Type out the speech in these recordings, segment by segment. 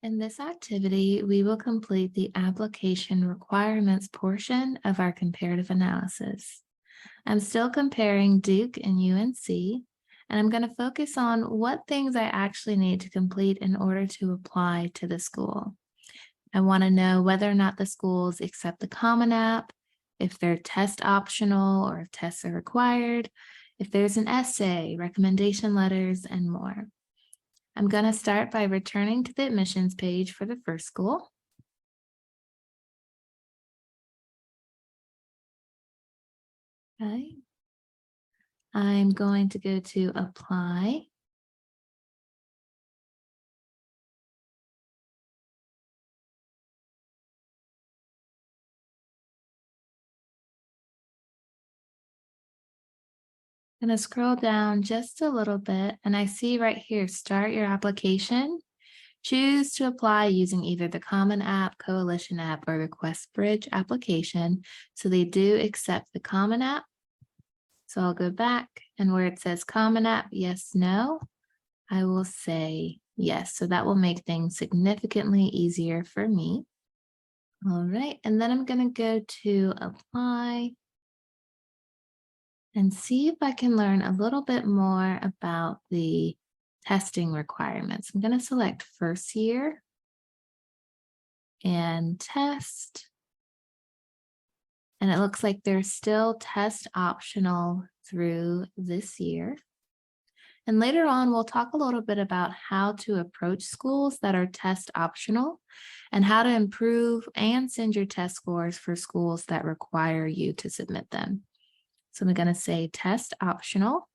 In this activity, we will complete the application requirements portion of our comparative analysis. I'm still comparing Duke and UNC, and I'm going to focus on what things I actually need to complete in order to apply to the school. I want to know whether or not the schools accept the Common App, if they're test optional or if tests are required, if there's an essay, recommendation letters, and more. I'm going to start by returning to the admissions page for the first school. Okay. I'm going to go to apply. I'm going to scroll down just a little bit and I see right here, start your application. Choose to apply using either the Common App, Coalition App, or Request Bridge application. So they do accept the Common App. So I'll go back and where it says Common App, yes, no, I will say yes. So that will make things significantly easier for me. All right, and then I'm going to go to apply and see if I can learn a little bit more about the testing requirements. I'm going to select first year and test. And it looks like they're still test optional through this year. And later on, we'll talk a little bit about how to approach schools that are test optional and how to improve and send your test scores for schools that require you to submit them. So I'm going to say test optional.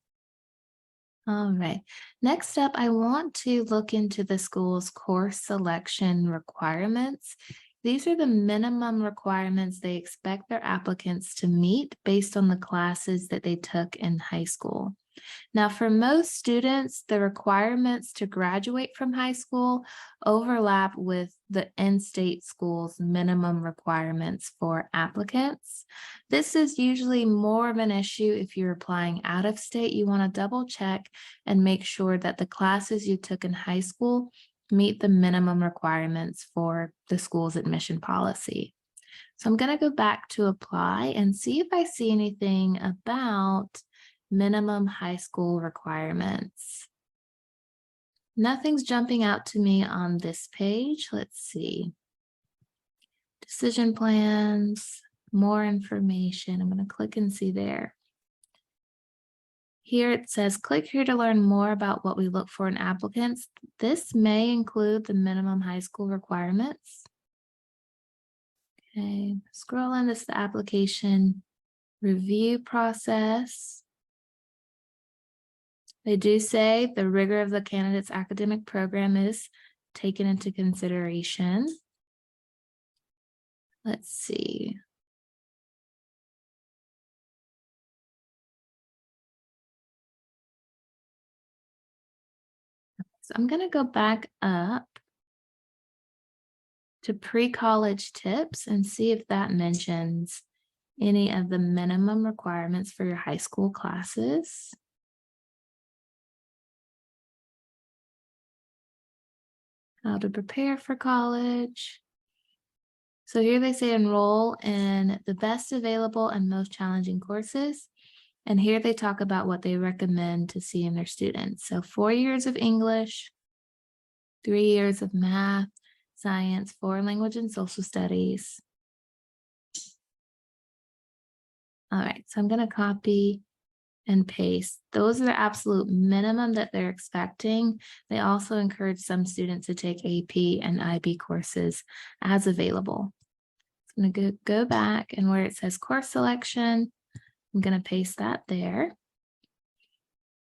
All right. Next up, I want to look into the school's course selection requirements. These are the minimum requirements they expect their applicants to meet based on the classes that they took in high school. Now, for most students, the requirements to graduate from high school overlap with the in-state school's minimum requirements for applicants. This is usually more of an issue if you're applying out of state. You want to double check and make sure that the classes you took in high school meet the minimum requirements for the school's admission policy. So I'm going to go back to apply and see if I see anything about minimum high school requirements. Nothing's jumping out to me on this page. Let's see. Decision plans, more information. I'm going to click and see there. Here it says, click here to learn more about what we look for in applicants. This may include the minimum high school requirements. Okay, scroll on this, the application review process. They do say the rigor of the candidate's academic program is taken into consideration. Let's see. So I'm going to go back up to pre-college tips and see if that mentions any of the minimum requirements for your high school classes. How to prepare for college. So here they say enroll in the best available and most challenging courses. And here they talk about what they recommend to see in their students. So 4 years of English, 3 years of math, science, foreign language, and social studies. All right, so I'm going to copy and paste. Those are the absolute minimum that they're expecting. They also encourage some students to take AP and IB courses as available. So I'm going to go back and where it says course selection, I'm going to paste that there.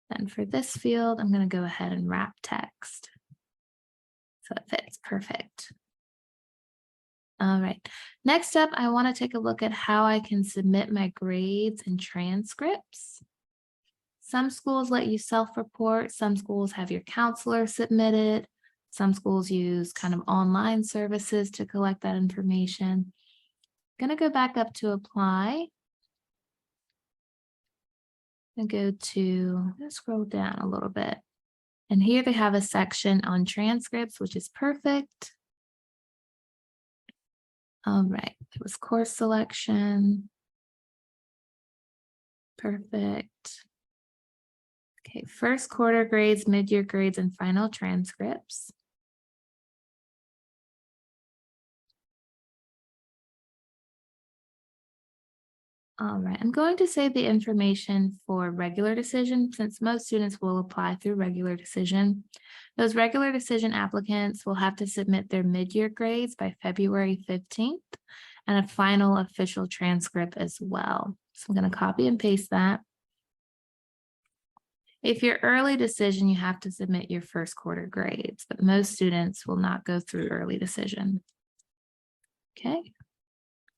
Then for this field, I'm going to go ahead and wrap text. So it fits perfect. All right, next up, I want to take a look at how I can submit my grades and transcripts. Some schools let you self-report. Some schools have your counselor submit it. Some schools use kind of online services to collect that information. I'm going to go back up to apply. And go to, let's scroll down a little bit. And here they have a section on transcripts, which is perfect. All right, there was course selection. Perfect. Okay, first quarter grades, mid-year grades, and final transcripts. All right, I'm going to save the information for regular decision since most students will apply through regular decision. Those regular decision applicants will have to submit their mid-year grades by February 15th and a final official transcript as well. So I'm going to copy and paste that. If you're early decision, you have to submit your first quarter grades, but most students will not go through early decision. Okay.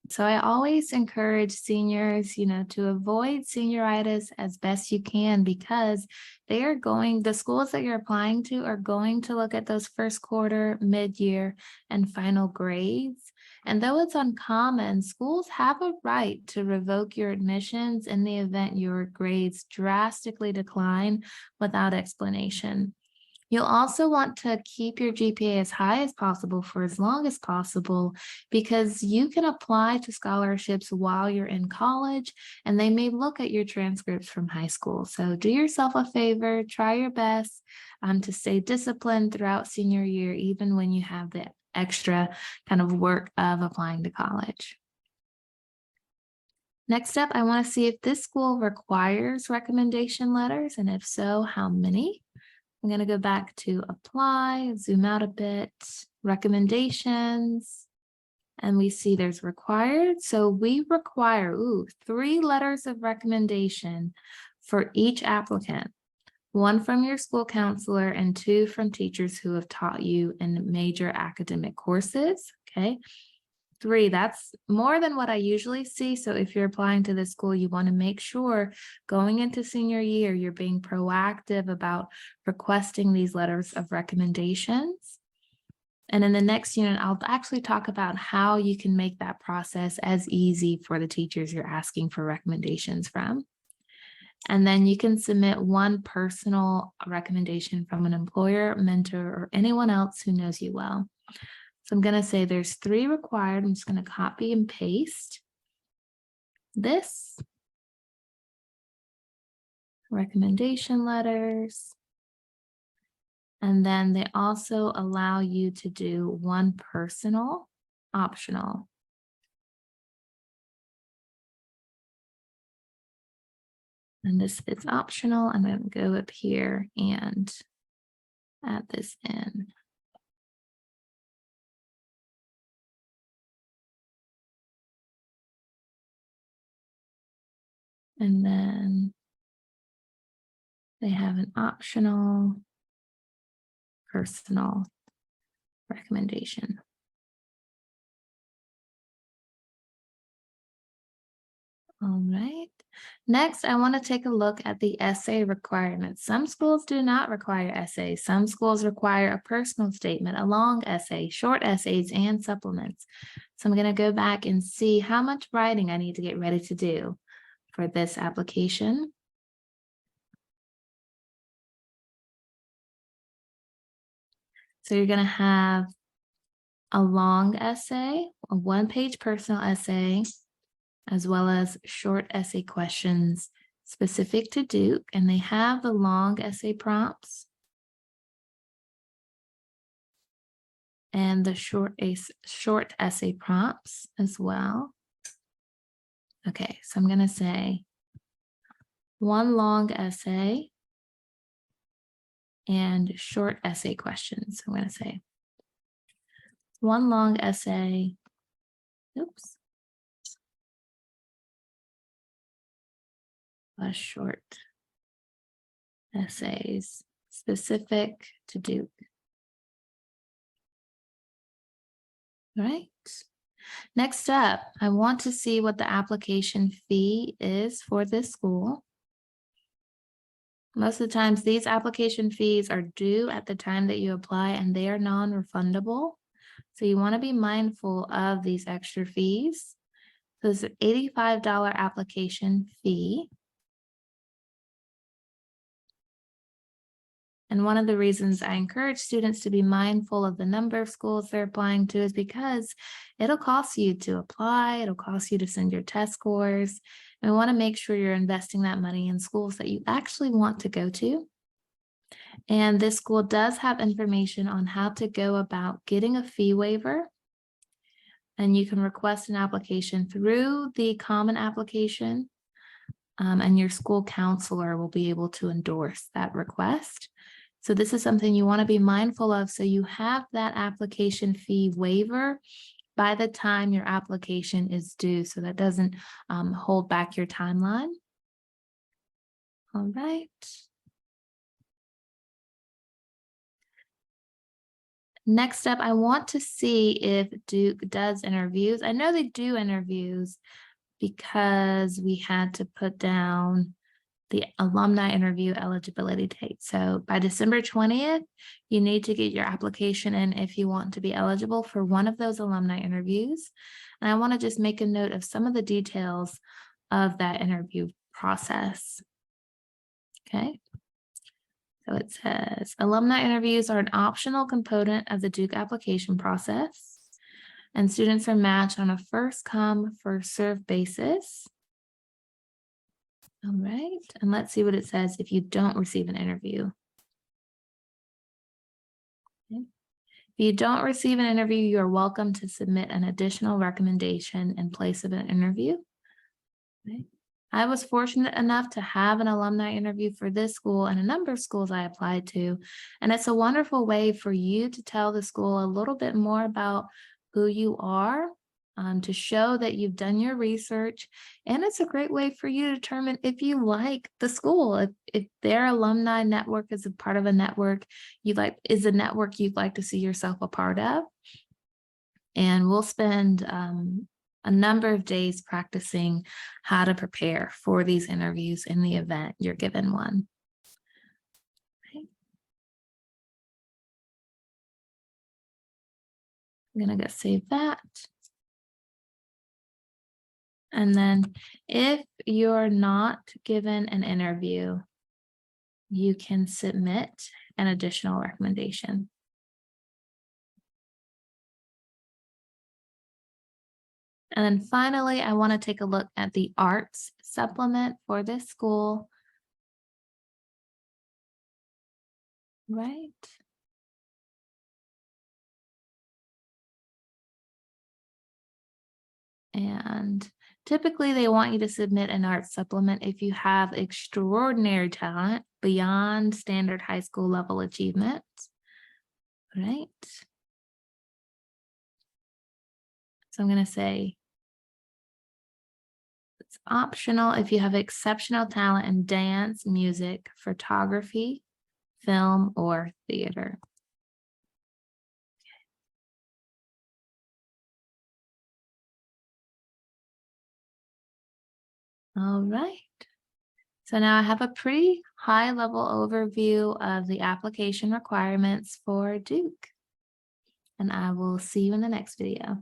So I always encourage seniors, to avoid senioritis as best you can because the schools that you're applying to are going to look at those first quarter, mid-year, and final grades. And though it's uncommon, schools have a right to revoke your admissions in the event your grades drastically decline without explanation. You'll also want to keep your GPA as high as possible for as long as possible because you can apply to scholarships while you're in college and they may look at your transcripts from high school. So do yourself a favor, try your best to stay disciplined throughout senior year, even when you have the extra kind of work of applying to college. Next up, I want to see if this school requires recommendation letters, and if so, how many? I'm going to go back to apply, zoom out a bit, recommendations, and we see there's required. So we require 3 letters of recommendation for each applicant, 1 from your school counselor and 2 from teachers who have taught you in major academic courses. Okay. 3, that's more than what I usually see. So if you're applying to this school, you want to make sure going into senior year, you're being proactive about requesting these letters of recommendations. And in the next unit, I'll actually talk about how you can make that process as easy for the teachers you're asking for recommendations from. And then you can submit 1 personal recommendation from an employer, mentor, or anyone else who knows you well. So I'm going to say there's 3 required. I'm just going to copy and paste this. Recommendation letters. And then they also allow you to do 1 personal, optional. And this is optional. I'm going to go up here and add this in. And then they have an optional personal recommendation. All right. Next, I want to take a look at the essay requirements. Some schools do not require essays. Some schools require a personal statement, a long essay, short essays, and supplements. So I'm going to go back and see how much writing I need to get ready to do for this application. So you're going to have a long essay, a 1-page personal essay, as well as short essay questions specific to Duke. And they have the long essay prompts and the short essay prompts as well. Okay, so I'm going to say 1 long essay and short essay questions. I'm going to say 1 long essay, plus short essays specific to Duke. All right. Next up, I want to see what the application fee is for this school. Most of the times, these application fees are due at the time that you apply and they are non-refundable. So you want to be mindful of these extra fees. So it's an $85 application fee. And one of the reasons I encourage students to be mindful of the number of schools they're applying to is because it'll cost you to apply, it'll cost you to send your test scores. And we want to make sure you're investing that money in schools that you actually want to go to. And this school does have information on how to go about getting a fee waiver. And you can request an application through the common application, and your school counselor will be able to endorse that request. So this is something you want to be mindful of. So you have that application fee waiver by the time your application is due. So that doesn't hold back your timeline. All right. Next up, I want to see if Duke does interviews. I know they do interviews because we had to put down the alumni interview eligibility date. So by December 20th, you need to get your application in if you want to be eligible for one of those alumni interviews. And I want to just make a note of some of the details of that interview process. Okay. So it says alumni interviews are an optional component of the Duke application process, and students are matched on a first come, first served basis. All right, and let's see what it says if you don't receive an interview. Okay. If you don't receive an interview, you're welcome to submit an additional recommendation in place of an interview. Okay. I was fortunate enough to have an alumni interview for this school and a number of schools I applied to. And it's a wonderful way for you to tell the school a little bit more about who you are, to show that you've done your research. And it's a great way for you to determine if you like the school, if their alumni network is a part of a network is a network you'd like to see yourself a part of. And we'll spend a number of days practicing how to prepare for these interviews in the event you're given one. Okay. I'm going to go save that. And then if you're not given an interview, you can submit an additional recommendation. And then finally, I want to take a look at the arts supplement for this school. Right. And typically they want you to submit an arts supplement if you have extraordinary talent beyond standard high school level achievement. Right. So I'm going to say it's optional if you have exceptional talent in dance, music, photography, film, or theater. All right. So now I have a pretty high level overview of the application requirements for Duke. And I will see you in the next video.